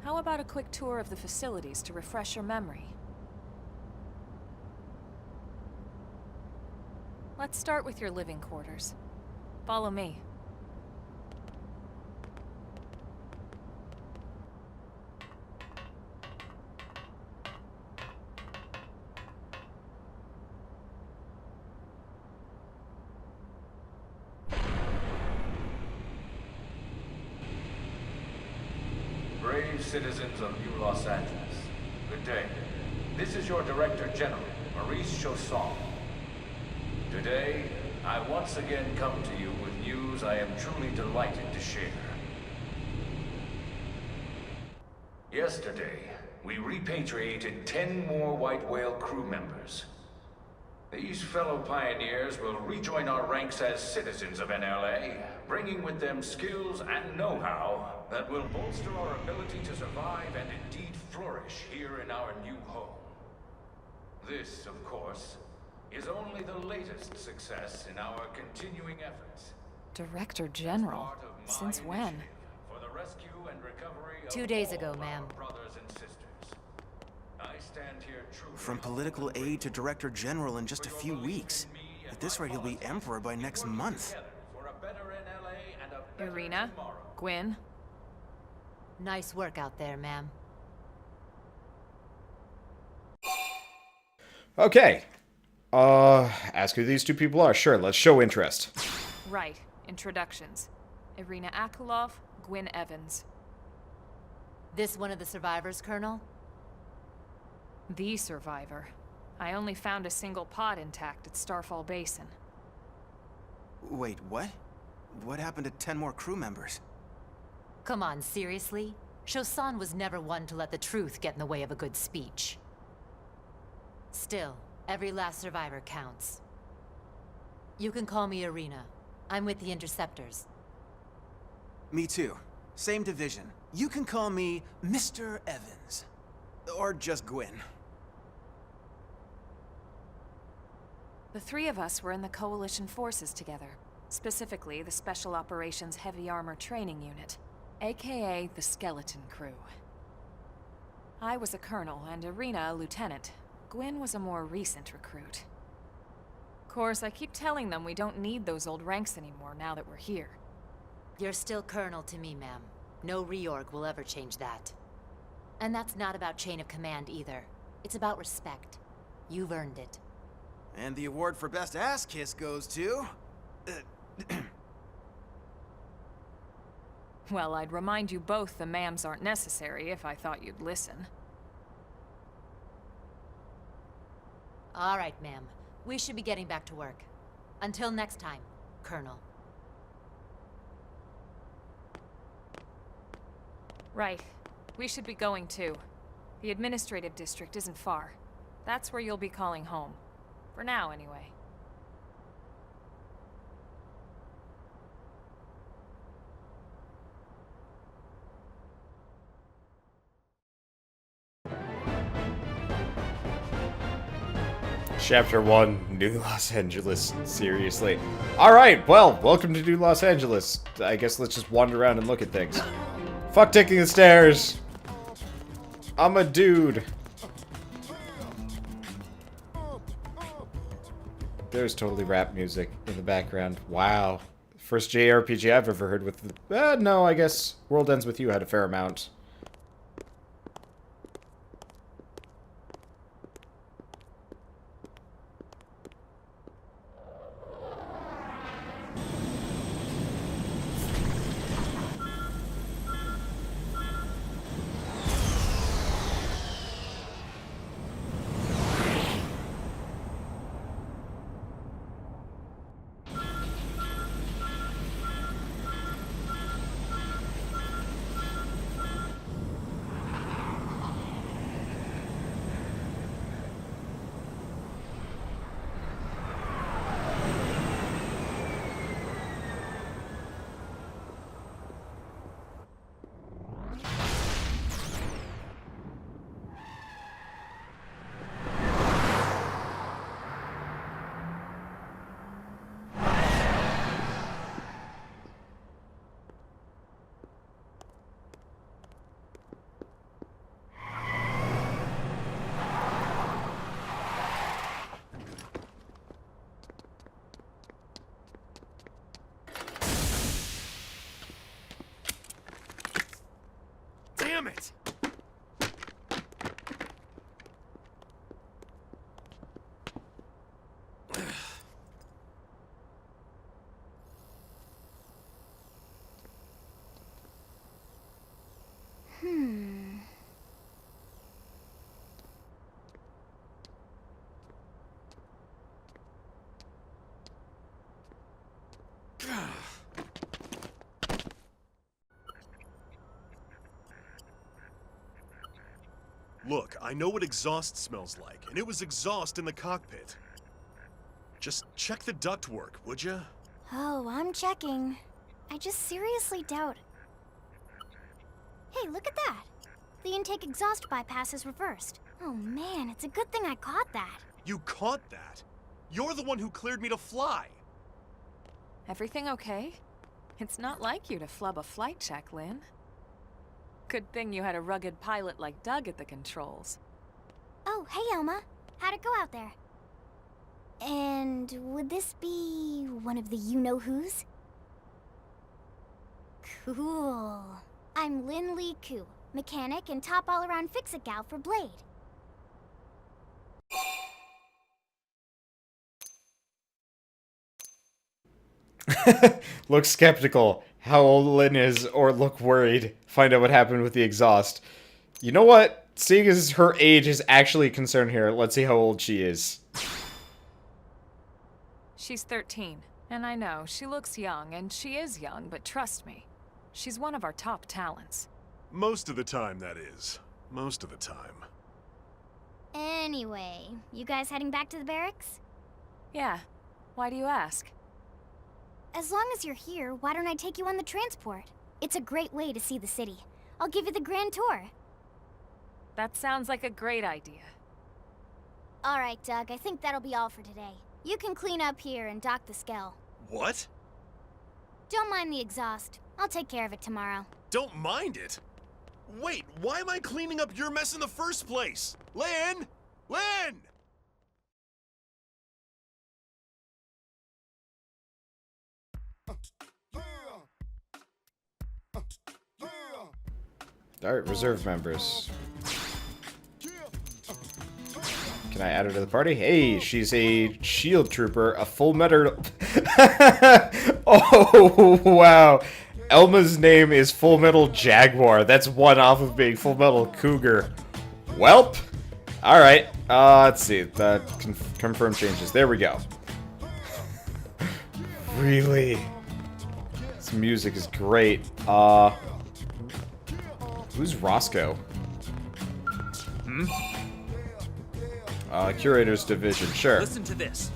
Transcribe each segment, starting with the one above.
How about a quick tour of the facilities to refresh your memory? Let's start with your living quarters. Follow me. Brave citizens of New Los Angeles, good day. This is your Director General, Maurice Chausson. Today, I once again come to you with news I am truly delighted to share. Yesterday, we repatriated 10 more White Whale crew members. These fellow pioneers will rejoin our ranks as citizens of NLA, bringing with them skills and know-how that will bolster our ability to survive and indeed flourish here in our new home. This, of course, is only the latest success in our continuing efforts. Director General? Since when? For the rescue and recovery of 2 days ago, all ma'am. our brothers and sisters. I stand here truly From political aide to Director General in just a few weeks. At this rate, he'll be Emperor by next month. for a better NLA and a better Irina? tomorrow. Gwyn? Nice work out there, ma'am. Okay. Ask who these two people are. Sure, let's show interest. Right. Introductions. Irina Akulov, Gwyn Evans. This one of the survivors, Colonel? The survivor. I only found a single pod intact at Starfall Basin. Wait, what? What happened to 10 more crew members? Come on, seriously? Chausson was never one to let the truth get in the way of a good speech. Still, every last survivor counts. You can call me Irina. I'm with the Interceptors. Me too. Same division. You can call me Mr. Evans. Or just Gwyn. The three of us were in the Coalition forces together. Specifically, the Special Operations Heavy Armor Training Unit, aka the Skeleton Crew. I was a colonel and Irina a lieutenant. Gwyn was a more recent recruit. Of course, I keep telling them we don't need those old ranks anymore now that we're here. You're still Colonel to me, ma'am. No reorg will ever change that. And that's not about chain of command either. It's about respect. You've earned it. And the award for Best Ass Kiss goes to... Well, I'd remind you both the ma'ams aren't necessary if I thought you'd listen. All right, ma'am. We should be getting back to work. Until next time, Colonel. Right. We should be going too. The administrative district isn't far. That's where you'll be calling home. For now, anyway. Chapter 1, New Los Angeles. Seriously. Alright, well, welcome to New Los Angeles. I guess let's just wander around and look at things. Fuck taking the stairs! I'm a dude. There's totally rap music in the background. Wow. First JRPG I've ever heard with the... no, I guess World Ends With You had a fair amount. Look, I know what exhaust smells like, and it was exhaust in the cockpit. Just check the ductwork, would ya? Oh, I'm checking. I just seriously doubt... Hey, look at that! The intake exhaust bypass is reversed. Oh man, it's a good thing I caught that. You caught that? You're the one who cleared me to fly! Everything okay? It's not like you to flub a flight check, Lynn. Good thing you had a rugged pilot like Doug at the controls. Oh, hey Elma. How'd it go out there? And would this be one of the you-know-whos? Cool. I'm Lynn Lee Koo, mechanic and top all-around fix-it gal for Blade. Look skeptical. How old Lynn is, or look worried. Find out what happened with the exhaust. You know what? Seeing as her age is actually a concern here, let's see how old she is. She's 13, and I know, she looks young, and she is young, but trust me, she's one of our top talents. Most of the time, that is. Most of the time. Anyway, you guys heading back to the barracks? Yeah. Why do you ask? As long as you're here, why don't I take you on the transport? It's a great way to see the city. I'll give you the grand tour. That sounds like a great idea. All right, Doug, I think that'll be all for today. You can clean up here and dock the Skell. What? Don't mind the exhaust. I'll take care of it tomorrow. Don't mind it? Wait, why am I cleaning up your mess in the first place? Lynn! Lynn! Alright, reserve members. Can I add her to the party? Hey, she's a shield trooper, a full metal... Oh, wow. Elma's name is Full Metal Jaguar. That's one off of being Full Metal Cougar. Welp. Alright, let's see. Confirm changes. There we go. Really? This music is great. Who's Roscoe? Curator's division, sure. Listen to this.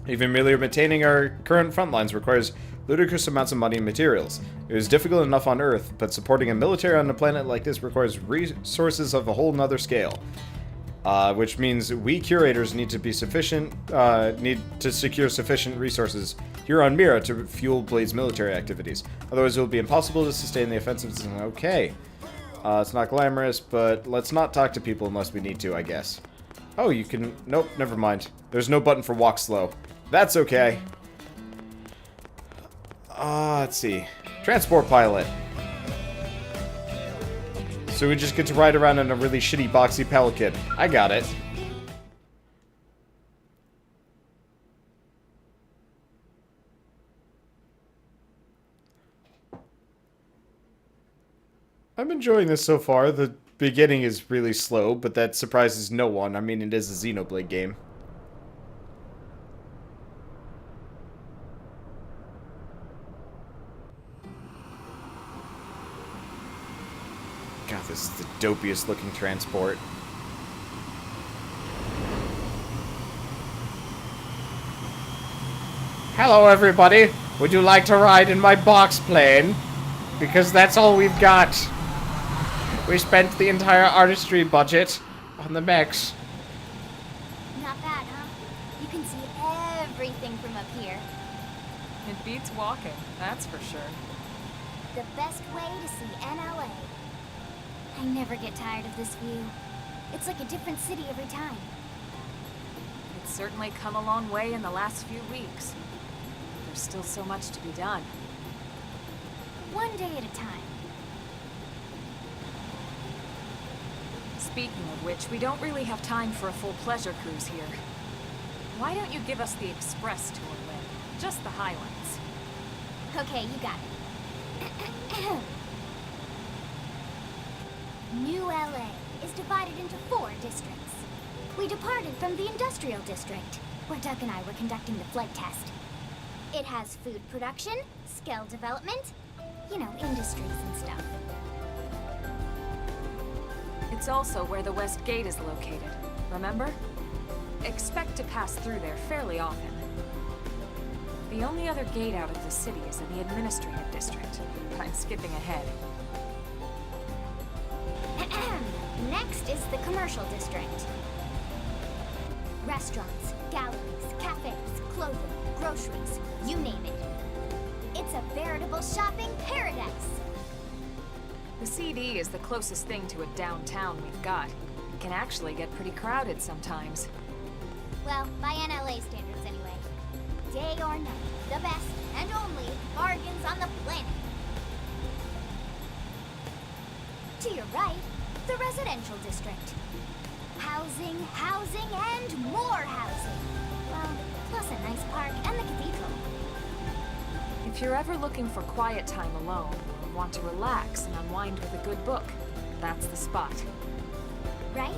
Even merely maintaining our current front lines requires ludicrous amounts of money and materials. It is difficult enough on Earth, but supporting a military on a planet like this requires resources of a whole nother scale. Which means we curators need to be need to secure sufficient resources here on Mira to fuel Blade's military activities. Otherwise, it will be impossible to sustain the offensives. Okay. It's not glamorous, but let's not talk to people unless we need to, I guess. Oh, you can... Nope, never mind. There's no button for walk slow. That's okay. Let's see. Transport pilot. So we just get to ride around in a really shitty boxy pelican. I got it. I'm enjoying this so far. The beginning is really slow, but that surprises no one. I mean, it is a Xenoblade game. God, this is the dopiest looking transport. Hello, everybody. Would you like to ride in my box plane? Because that's all we've got. We spent the entire artistry budget on the mechs. Not bad, huh? You can see everything from up here. It beats walking, that's for sure. The best way to see NLA. I never get tired of this view. It's like a different city every time. It's certainly come a long way in the last few weeks. There's still so much to be done. One day at a time. Speaking of which, we don't really have time for a full pleasure cruise here. Why don't you give us the express tour, Lynn? Just the highlights. Okay, you got it. New LA is divided into 4 districts. We departed from the industrial district, where Doug and I were conducting the flight test. It has food production, skill development, you know, industries and stuff. It's also where the West Gate is located, remember? Expect to pass through there fairly often. The only other gate out of the city is in the administrative district, but I'm skipping ahead. Next is the commercial district. Restaurants, galleries, cafes, clothing, groceries, you name it. It's a veritable shopping paradise. The CD is the closest thing to a downtown we've got. It can actually get pretty crowded sometimes. Well, by NLA standards anyway. Day or night, the best and only bargains on the planet. To your right, the residential district. Housing, housing, and more housing. Well, plus a nice park and the cathedral. If you're ever looking for quiet time alone, or want to relax and unwind with a good book, that's the spot. Right?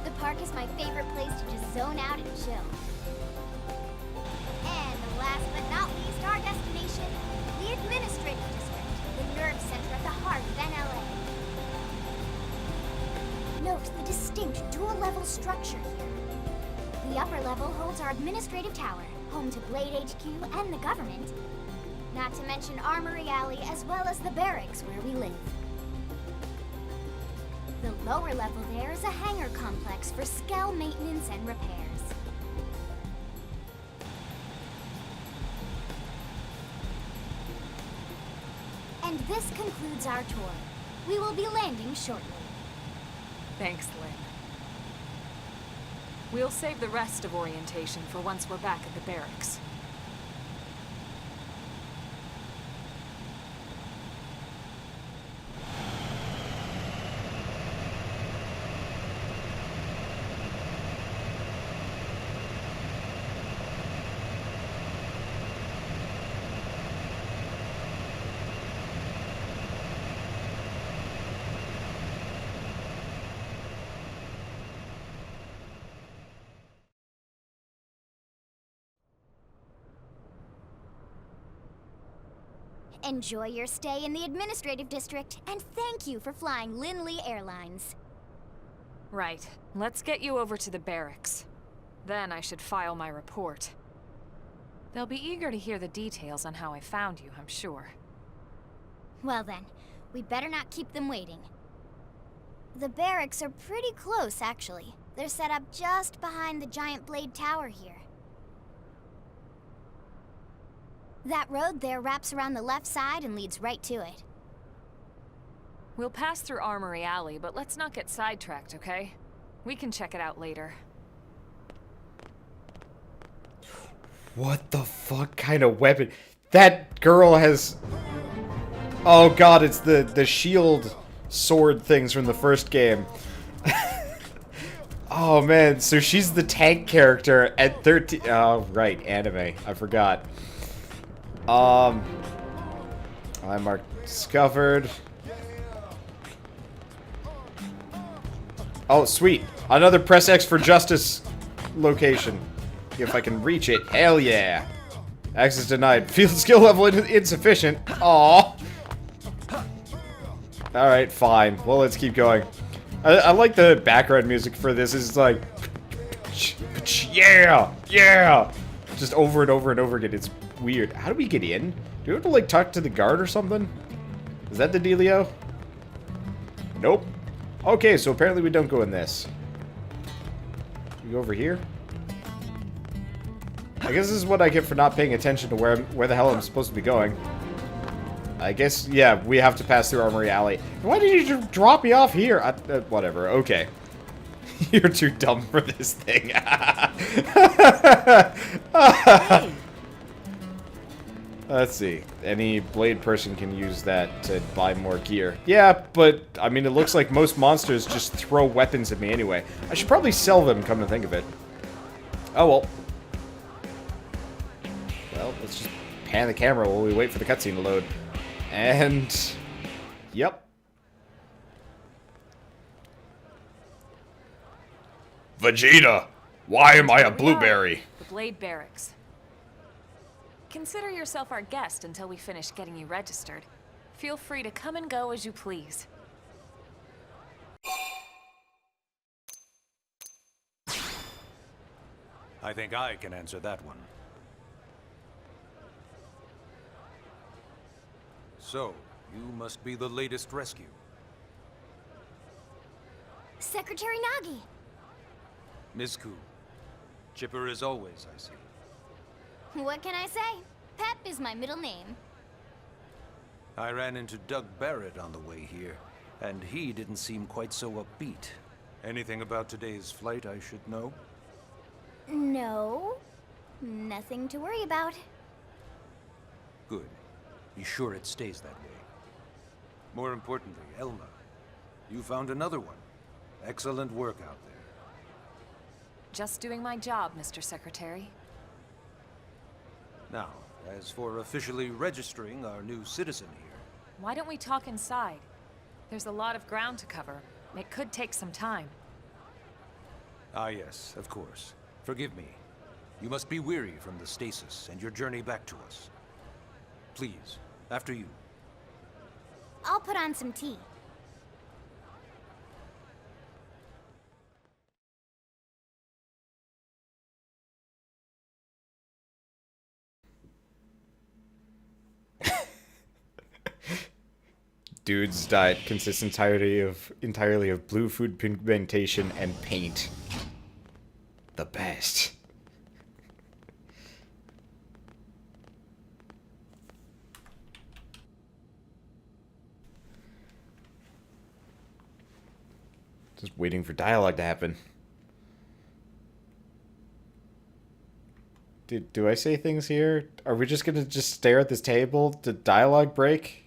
The park is my favorite place to just zone out and chill. And last but not least, our destination, the administrative district, the nerve center at the heart of NLA. Note the distinct dual-level structure here. The upper level holds our administrative tower, home to Blade HQ and the government. Not to mention Armory Alley as well as the barracks where we live. The lower level there is a hangar complex for Skell maintenance and repairs. And this concludes our tour. We will be landing shortly. Thanks, Lynn. We'll save the rest of orientation for once we're back at the barracks. Enjoy your stay in the administrative district, and thank you for flying Lindley Airlines. Right. Let's get you over to the barracks. Then I should file my report. They'll be eager to hear the details on how I found you, I'm sure. Well then, we'd better not keep them waiting. The barracks are pretty close, actually. They're set up just behind the giant blade tower here. That road there wraps around the left side and leads right to it. We'll pass through Armory Alley, but let's not get sidetracked, okay? We can check it out later. What the fuck kind of weapon? That girl has... Oh god, it's the shield sword things from the first game. Oh man, so she's the tank character at 13... Oh, right, anime. I forgot. I marked discovered. Oh, sweet. Another press X for justice location. If I can reach it. Hell yeah. Access denied. Field skill level insufficient. Aww. Alright, fine. Well, let's keep going. I like the background music for this. It's like... Yeah! Yeah! Just over and over and over again. It's weird. How do we get in? Do we have to, like, talk to the guard or something? Is that the dealio? Nope. Okay, so apparently we don't go in this. We go over here? I guess this is what I get for not paying attention to where the hell I'm supposed to be going. I guess, yeah, we have to pass through Armory Alley. Why did you drop me off here? Whatever, okay. You're too dumb for this thing. Hey. Let's see. Any blade person can use that to buy more gear. Yeah, but, I mean, it looks like most monsters just throw weapons at me anyway. I should probably sell them, come to think of it. Oh, well. Well, let's just pan the camera while we wait for the cutscene to load. And... Yep. Vegeta! Why am I a blueberry? The Blade Barracks. Consider yourself our guest until we finish getting you registered. Feel free to come and go as you please. I think I can answer that one. So, you must be the latest rescue. Secretary Nagi. Ms. Ku. Chipper as always, I see. What can I say? Pep is my middle name. I ran into Doug Barrett on the way here, and he didn't seem quite so upbeat. Anything about today's flight I should know? No. Nothing to worry about. Good. Be sure it stays that way. More importantly, Elma, you found another one. Excellent work out there. Just doing my job, Mr. Secretary. Now, as for officially registering our new citizen here... Why don't we talk inside? There's a lot of ground to cover. It could take some time. Ah yes, of course. Forgive me. You must be weary from the stasis and your journey back to us. Please, after you. I'll put on some tea. Dude's diet consists entirely of blue food pigmentation and paint. The best. Just waiting for dialogue to happen. Do I say things here? Are we just gonna just stare at this table? Did dialogue break?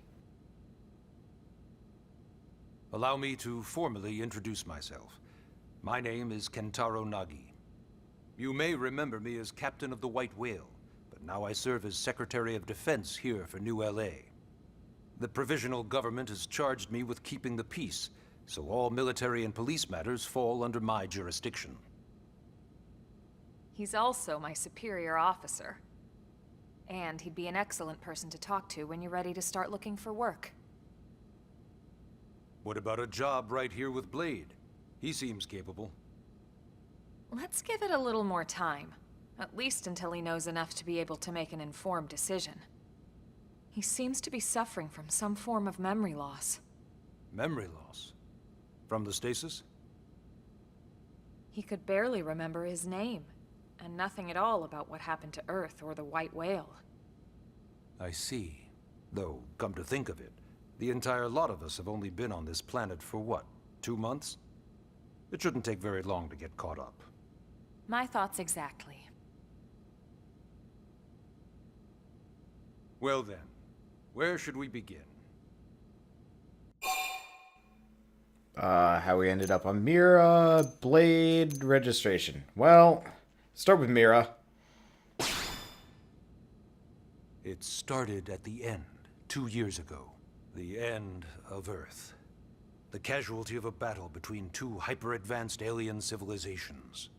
Allow me to formally introduce myself. My name is Kentaro Nagi. You may remember me as Captain of the White Whale, but now I serve as Secretary of Defense here for New LA. The provisional government has charged me with keeping the peace, so all military and police matters fall under my jurisdiction. He's also my superior officer. And he'd be an excellent person to talk to when you're ready to start looking for work. What about a job right here with Blade? He seems capable. Let's give it a little more time. At least until he knows enough to be able to make an informed decision. He seems to be suffering from some form of memory loss. Memory loss? From the stasis? He could barely remember his name, and nothing at all about what happened to Earth or the White Whale. I see. Though, come to think of it, the entire lot of us have only been on this planet for what, 2 months? It shouldn't take very long to get caught up. My thoughts exactly. Well then, where should we begin? How we ended up on Mira, Blade, registration. Well, start with Mira. It started at the end, 2 years ago. The end of Earth. The casualty of a battle between two hyper-advanced alien civilizations.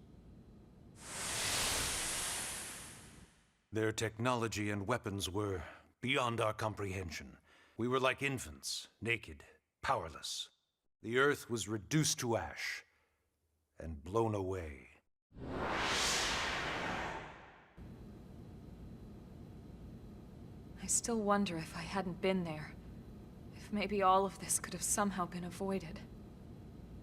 Their technology and weapons were beyond our comprehension. We were like infants, naked, powerless. The Earth was reduced to ash and blown away. I still wonder if I hadn't been there. If maybe all of this could have somehow been avoided.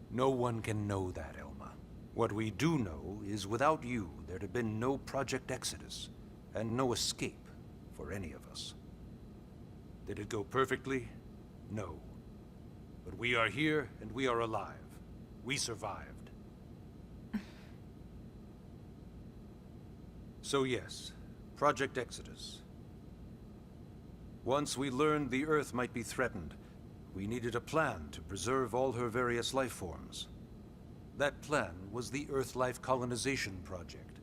No one can know that, Elma. What we do know is without you, there'd have been no Project Exodus, and no escape for any of us. Did it go perfectly? No. But we are here, and we are alive. We survived. So yes, Project Exodus. Once we learned the Earth might be threatened, we needed a plan to preserve all her various life forms. That plan was the Earth Life Colonization Project,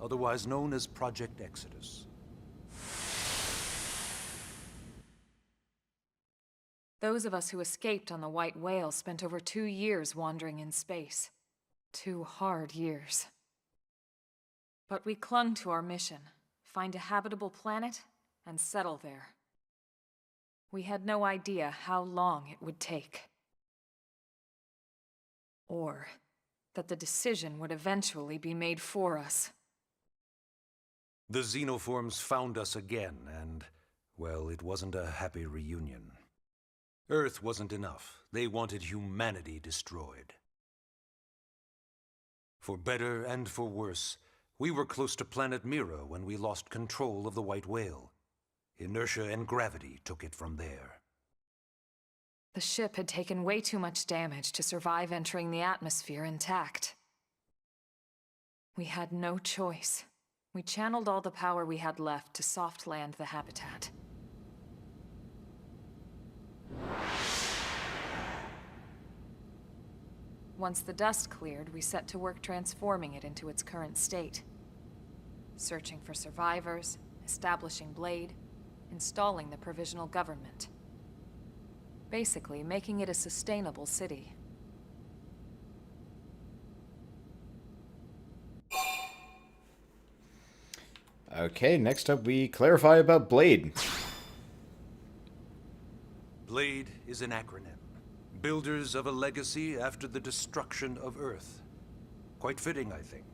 otherwise known as Project Exodus. Those of us who escaped on the White Whale spent over 2 years wandering in space. 2 hard years. But we clung to our mission, find a habitable planet and settle there. We had no idea how long it would take. Or that the decision would eventually be made for us. The xenoforms found us again, and, well, it wasn't a happy reunion. Earth wasn't enough. They wanted humanity destroyed. For better and for worse, we were close to planet Mira when we lost control of the White Whale. Inertia and gravity took it from there. The ship had taken way too much damage to survive entering the atmosphere intact. We had no choice. We channeled all the power we had left to soft land the habitat. Once the dust cleared, we set to work transforming it into its current state. Searching for survivors, establishing Blade, installing the provisional government. Basically, making it a sustainable city. Okay, next up we clarify about Blade. Blade is an acronym. Builders of a legacy after the destruction of Earth. Quite fitting, I think.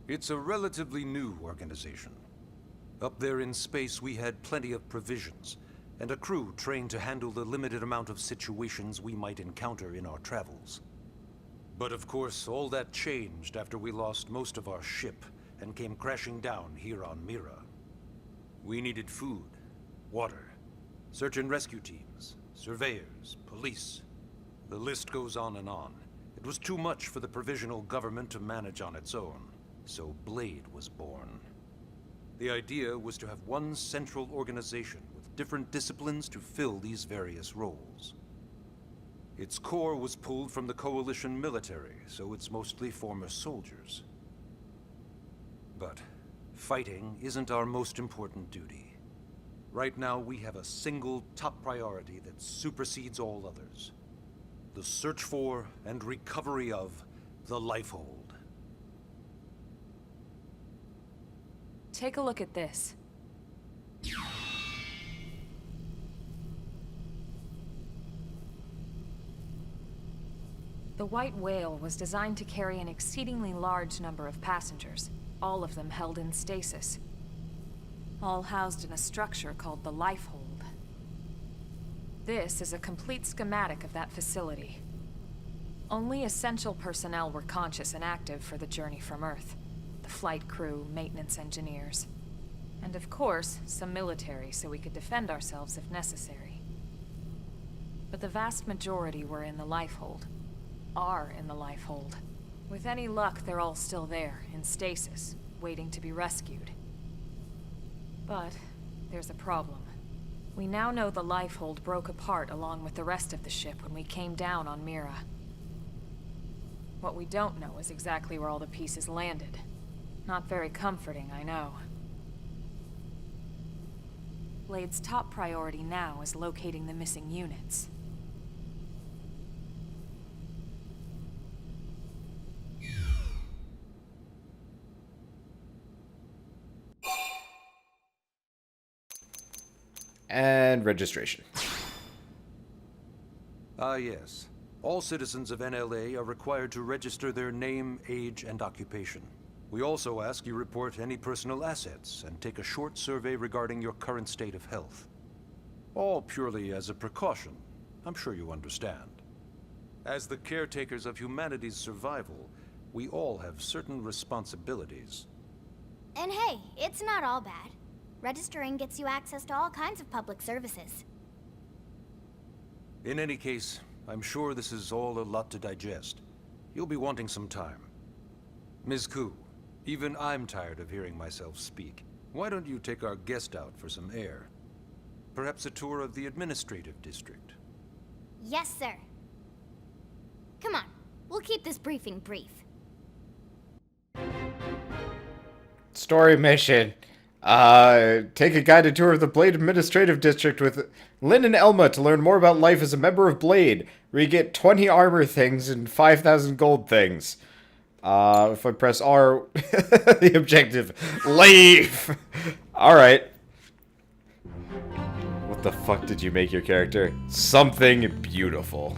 It's a relatively new organization. Up there in space, we had plenty of provisions, and a crew trained to handle the limited amount of situations we might encounter in our travels. But of course, all that changed after we lost most of our ship and came crashing down here on Mira. We needed food, water, search and rescue teams, surveyors, police. The list goes on and on. It was too much for the provisional government to manage on its own, so Blade was born. The idea was to have one central organization with different disciplines to fill these various roles. Its core was pulled from the Coalition military, so it's mostly former soldiers. But fighting isn't our most important duty. Right now, we have a single top priority that supersedes all others. The search for and recovery of the Lifehold. Take a look at this. The White Whale was designed to carry an exceedingly large number of passengers, all of them held in stasis. All housed in a structure called the Lifehold. This is a complete schematic of that facility. Only essential personnel were conscious and active for the journey from Earth. The flight crew, maintenance engineers. And of course, some military so we could defend ourselves if necessary. But the vast majority were in the Lifehold. Are in the Lifehold. With any luck, they're all still there, in stasis, waiting to be rescued. But there's a problem. We now know the Lifehold broke apart along with the rest of the ship when we came down on Mira. What we don't know is exactly where all the pieces landed. Not very comforting, I know. Blade's top priority now is locating the missing units. And registration. Ah, yes. All citizens of NLA are required to register their name, age, and occupation. We also ask you report any personal assets and take a short survey regarding your current state of health. All purely as a precaution. I'm sure you understand. As the caretakers of humanity's survival, we all have certain responsibilities. And hey, it's not all bad. Registering gets you access to all kinds of public services. In any case, I'm sure this is all a lot to digest. You'll be wanting some time. Ms. Koo, even I'm tired of hearing myself speak. Why don't you take our guest out for some air? Perhaps a tour of the administrative district. Yes, sir. Come on, we'll keep this briefing brief. Story mission. Take a guided tour of the Blade Administrative District with Lynn and Elma to learn more about life as a member of Blade, where you get 20 armor things and 5,000 gold things. If I press R, the objective, leave! Alright. What the fuck did you make your character? Something beautiful.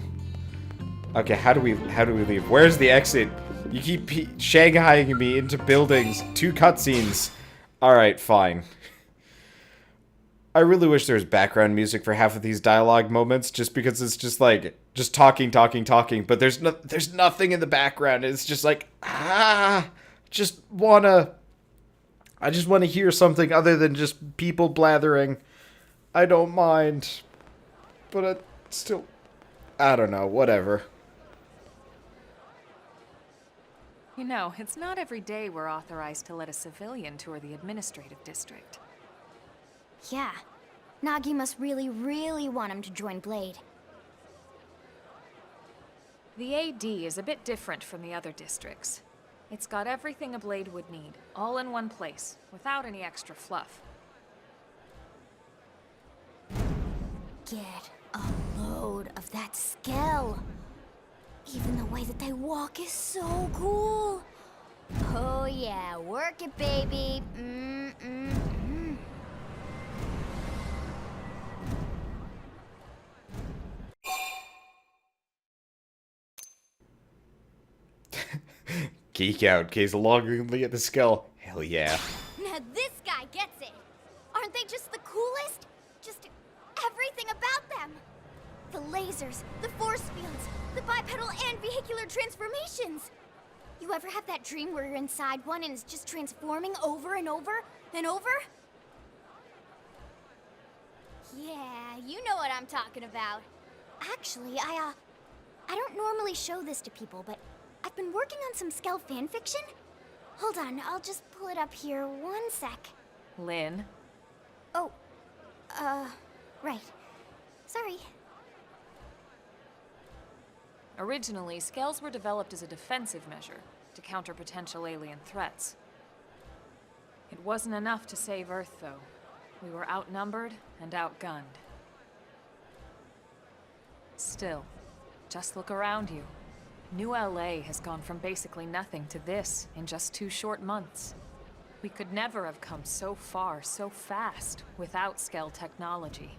Okay, how do we leave? Where's the exit? You keep shanghaiing me into buildings, 2 cutscenes. Alright, fine. I really wish there was background music for half of these dialogue moments, just because it's just like, just talking, but there's nothing in the background. It's just like, I just wanna hear something other than just people blathering. I don't mind. But still, I don't know, whatever. You know, it's not every day we're authorized to let a civilian tour the administrative district. Yeah. Nagi must really, really want him to join Blade. The AD is a bit different from the other districts. It's got everything a Blade would need, all in one place, without any extra fluff. Get a load of that Skell. Even the way that they walk is so cool. Oh yeah, work it, baby. Geek out, gaze longingly at the skull. Hell yeah. Now this guy gets it. Aren't they just the coolest? Just everything about them. The lasers, the force fields, the bipedal and vehicular transformations. You ever have that dream where you're inside one and it's just transforming over and over and over? Yeah, you know what I'm talking about. Actually, I don't normally show this to people, but I've been working on some Skell fanfiction. Hold on, I'll just pull it up here 1 sec. Lynn? Oh, right. Sorry. Originally, Skells were developed as a defensive measure to counter potential alien threats. It wasn't enough to save Earth, though. We were outnumbered and outgunned. Still, just look around you. New LA has gone from basically nothing to this in just 2 short months. We could never have come so far, so fast, without Skell technology.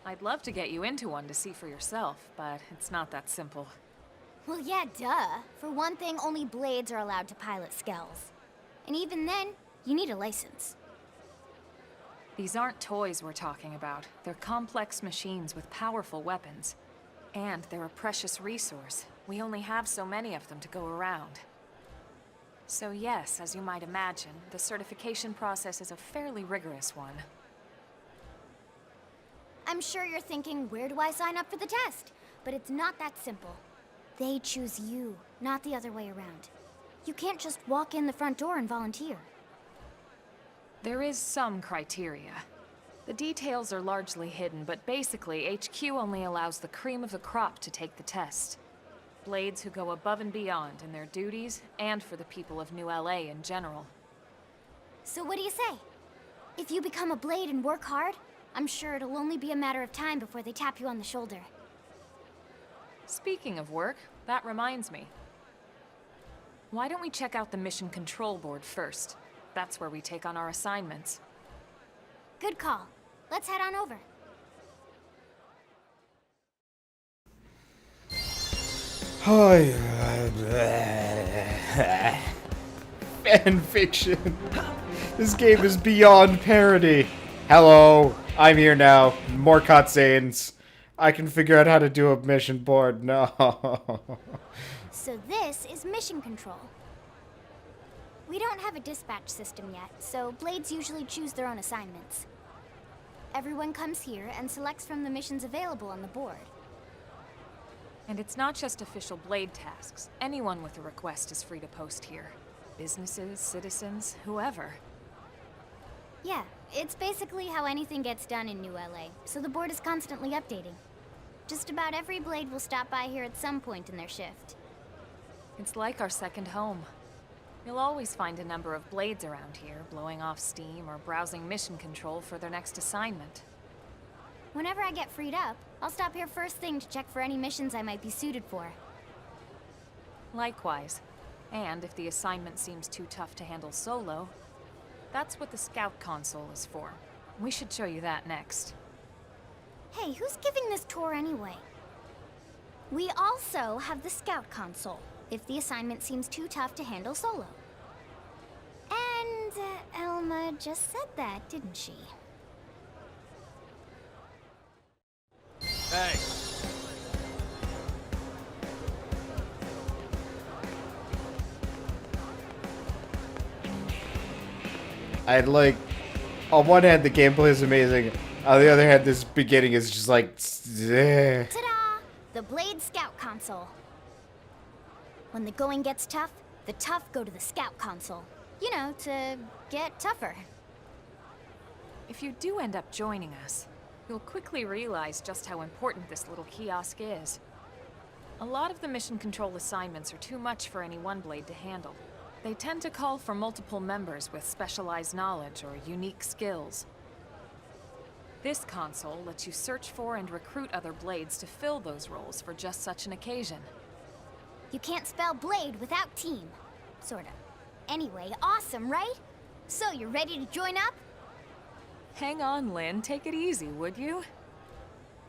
I'd love to get you into one to see for yourself, but it's not that simple. Well, yeah, duh. For one thing, only Blades are allowed to pilot Skells. And even then, you need a license. These aren't toys we're talking about. They're complex machines with powerful weapons. And they're a precious resource. We only have so many of them to go around. So yes, as you might imagine, the certification process is a fairly rigorous one. I'm sure you're thinking, where do I sign up for the test? But it's not that simple. They choose you, not the other way around. You can't just walk in the front door and volunteer. There is some criteria. The details are largely hidden, but basically, HQ only allows the cream of the crop to take the test. Blades who go above and beyond in their duties, and for the people of New LA in general. So what do you say? If you become a Blade and work hard, I'm sure it'll only be a matter of time before they tap you on the shoulder. Speaking of work, that reminds me. Why don't we check out the mission control board first? That's where we take on our assignments. Good call. Let's head on over. Fanfiction. This game is beyond parody. Hello, I'm here now. More cutscenes. I can figure out how to do a mission board. No. So this is mission control. We don't have a dispatch system yet, so Blades usually choose their own assignments. Everyone comes here and selects from the missions available on the board. And it's not just official Blade tasks. Anyone with a request is free to post here. Businesses, citizens, whoever. Yeah, it's basically how anything gets done in New LA, so the board is constantly updating. Just about every Blade will stop by here at some point in their shift. It's like our second home. You'll always find a number of Blades around here, blowing off steam or browsing mission control for their next assignment. Whenever I get freed up, I'll stop here first thing to check for any missions I might be suited for. Likewise. And if the assignment seems too tough to handle solo, that's what the Scout console is for. We should show you that next. Hey, who's giving this tour anyway? We also have the Scout console, if the assignment seems too tough to handle solo. Alma just said that, didn't she? Hey. I'd like, on one hand, the gameplay is amazing. On the other hand, this beginning is just like, Ta-da! The Blade Scout Console. When the going gets tough, the tough go to the Scout Console. You know, to get tougher. If you do end up joining us, you'll quickly realize just how important this little kiosk is. A lot of the mission control assignments are too much for any one blade to handle. They tend to call for multiple members with specialized knowledge or unique skills. This console lets you search for and recruit other blades to fill those roles for just such an occasion. You can't spell blade without team. Sorta. Anyway, awesome, right? So, you're ready to join up? Hang on, Lynn. Take it easy, would you?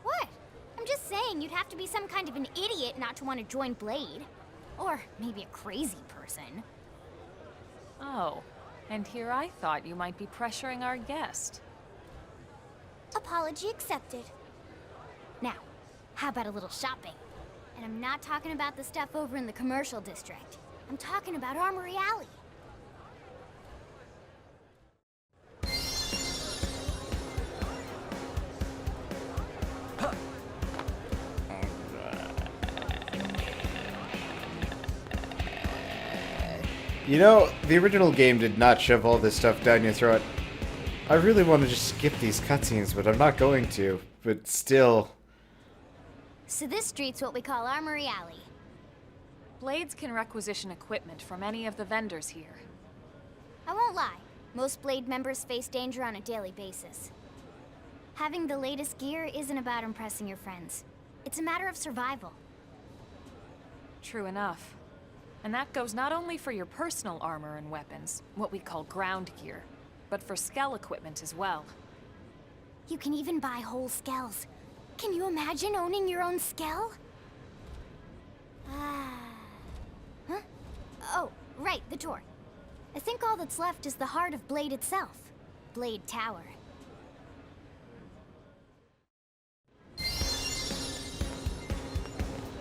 What? I'm just saying you'd have to be some kind of an idiot not to want to join Blade. Or maybe a crazy person. Oh, and here I thought you might be pressuring our guest. Apology accepted. Now, how about a little shopping? And I'm not talking about the stuff over in the commercial district. I'm talking about Armory Alley. You know, the original game did not shove all this stuff down your throat. I really want to just skip these cutscenes, but I'm not going to. But still. So this street's what we call Armory Alley. Blades can requisition equipment from any of the vendors here. I won't lie, most Blade members face danger on a daily basis. Having the latest gear isn't about impressing your friends. It's a matter of survival. True enough. And that goes not only for your personal armor and weapons, what we call ground gear, but for skell equipment as well. You can even buy whole skells. Can you imagine owning your own skell? Huh? Oh, right, the door. I think all that's left is the heart of Blade itself. Blade Tower.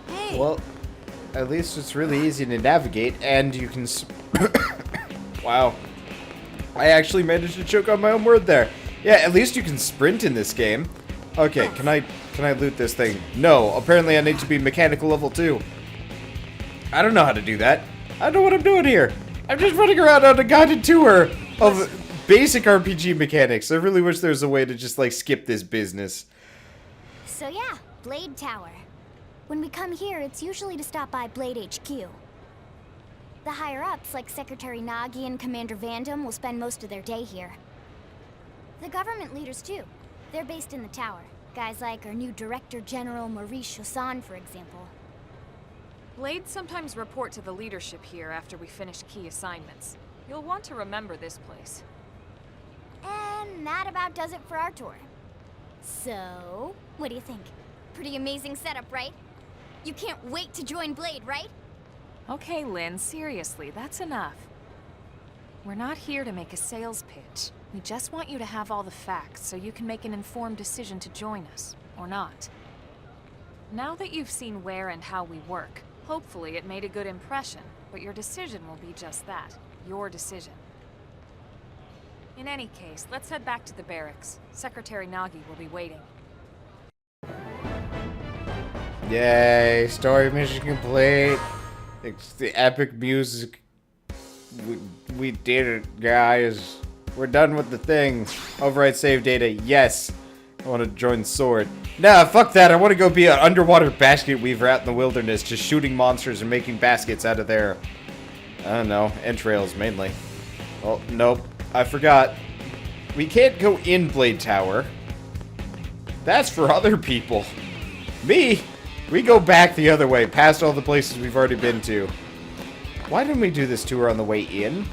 Hey! Well, at least it's really easy to navigate, and you can wow. I actually managed to choke on my own word there. Yeah, at least you can sprint in this game. Okay, can I loot this thing? No, apparently I need to be mechanical level 2. I don't know how to do that. I don't know what I'm doing here. I'm just running around on a guided tour of basic RPG mechanics. I really wish there was a way to just, like, skip this business. So yeah, Blade Tower. When we come here, it's usually to stop by Blade HQ. The higher-ups, like Secretary Nagi and Commander Vandam, will spend most of their day here. The government leaders, too. They're based in the tower. Guys like our new Director General Maurice Chausson, for example. Blades sometimes report to the leadership here after we finish key assignments. You'll want to remember this place. And that about does it for our tour. So, what do you think? Pretty amazing setup, right? You can't wait to join Blade, right? Okay, Lynn, seriously, that's enough. We're not here to make a sales pitch. We just want you to have all the facts so you can make an informed decision to join us, or not. Now that you've seen where and how we work, hopefully it made a good impression, but your decision will be just that, your decision. In any case, let's head back to the barracks. Secretary Nagi will be waiting. Yay, story mission complete. It's the epic music. We did it, guys. We're done with the thing. Override save data, yes. I want to join Sword. Nah, fuck that. I want to go be an underwater basket weaver out in the wilderness, just shooting monsters and making baskets out of their, I don't know, entrails mainly. Oh, nope. I forgot. We can't go in Blade Tower. That's for other people. Me? We go back the other way, past all the places we've already been to. Why didn't we do this tour on the way in?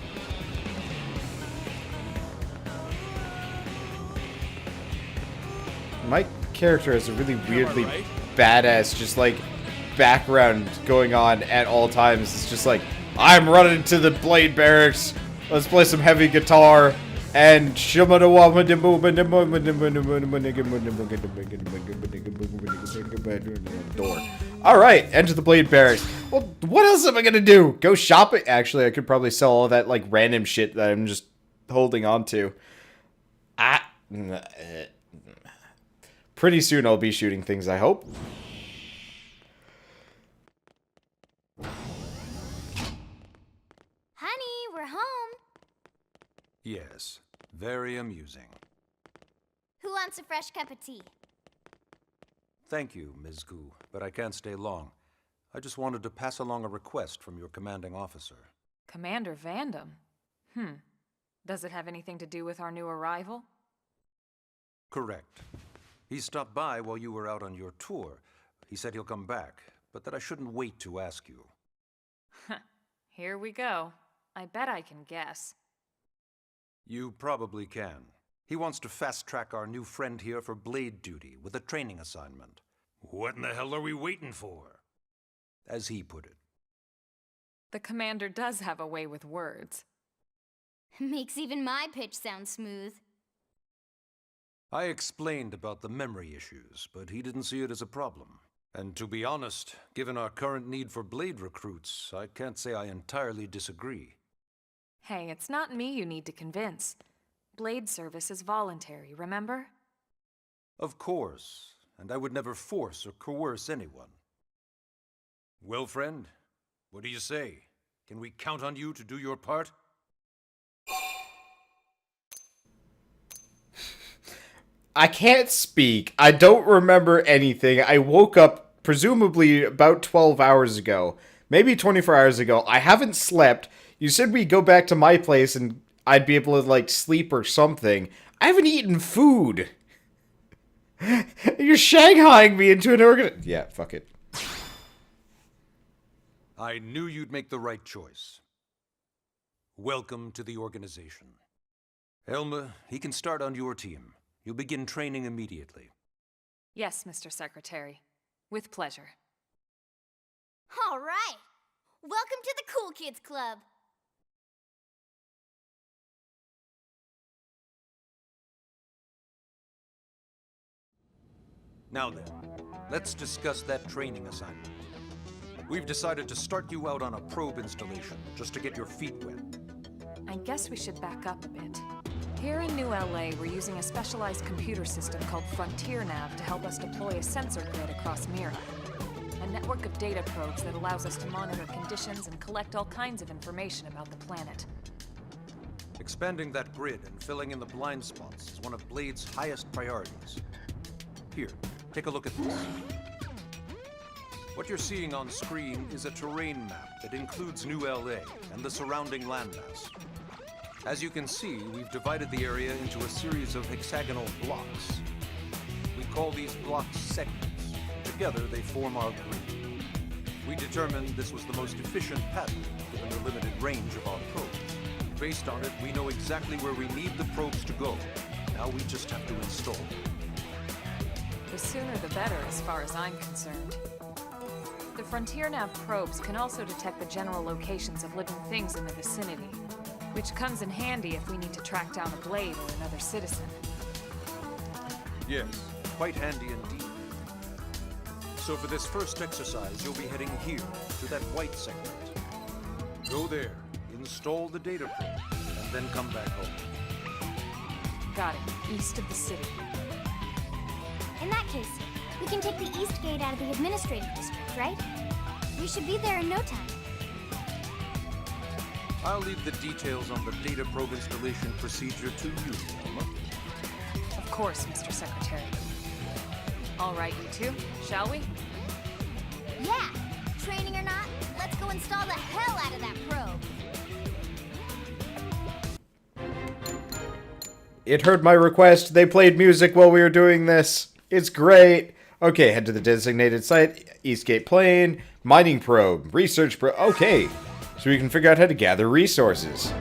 My character has a really weirdly badass, just like, background going on at all times. It's just like, I'm running to the Blade Barracks. Let's play some heavy guitar. And door. Alright, enter the Blade Barracks. Well, what else am I gonna do? Go shopping? Actually, I could probably sell all that, like, random shit that I'm just holding on to. Pretty soon I'll be shooting things, I hope. Honey, we're home. Yes, very amusing. Who wants a fresh cup of tea? Thank you, Ms. Gu, but I can't stay long. I just wanted to pass along a request from your commanding officer. Commander Vandam? Does it have anything to do with our new arrival? Correct. He stopped by while you were out on your tour. He said he'll come back, but that I shouldn't wait to ask you. Here we go. I bet I can guess. You probably can. He wants to fast-track our new friend here for blade duty with a training assignment. What in the hell are we waiting for? As he put it. The commander does have a way with words. Makes even my pitch sound smooth. I explained about the memory issues, but he didn't see it as a problem. And to be honest, given our current need for blade recruits, I can't say I entirely disagree. Hey, it's not me you need to convince. Blade service is voluntary, remember? Of course, and I would never force or coerce anyone. Well, friend, what do you say? Can we count on you to do your part? I can't speak. I don't remember anything. I woke up presumably about 12 hours ago. Maybe 24 hours ago. I haven't slept. You said we'd go back to my place and I'd be able to, like, sleep or something. I haven't eaten food. You're shanghaiing me into an Yeah, fuck it. I knew you'd make the right choice. Welcome to the organization. Elma, he can start on your team. You'll begin training immediately. Yes, Mr. Secretary. With pleasure. All right. Welcome to the Cool Kids Club. Now then, let's discuss that training assignment. We've decided to start you out on a probe installation, just to get your feet wet. I guess we should back up a bit. Here in New LA, we're using a specialized computer system called Frontier Nav to help us deploy a sensor grid across Mira. A network of data probes that allows us to monitor conditions and collect all kinds of information about the planet. Expanding that grid and filling in the blind spots is one of Blade's highest priorities. Here, take a look at this. What you're seeing on screen is a terrain map that includes New LA and the surrounding landmass. As you can see, we've divided the area into a series of hexagonal blocks. We call these blocks segments. Together, they form our grid. We determined this was the most efficient pattern, given the limited range of our probes. Based on it, we know exactly where we need the probes to go. Now we just have to install them. The sooner the better, as far as I'm concerned. The Frontier Nav probes can also detect the general locations of living things in the vicinity, which comes in handy if we need to track down a blade or another citizen. Yes, quite handy indeed. So for this first exercise, you'll be heading here, to that white segment. Go there, install the data probe, and then come back home. Got it. East of the city. In that case, we can take the east gate out of the administrative district, right? We should be there in no time. I'll leave the details on the data probe installation procedure to you, Elma. Of course, Mr. Secretary. All right, you two, shall we? Yeah! Training or not, let's go install the hell out of that probe! It heard my request. They played music while we were doing this. It's great. Okay, head to the designated site. Eastgate Plain. Mining probe. Research probe. Okay. So we can figure out how to gather resources.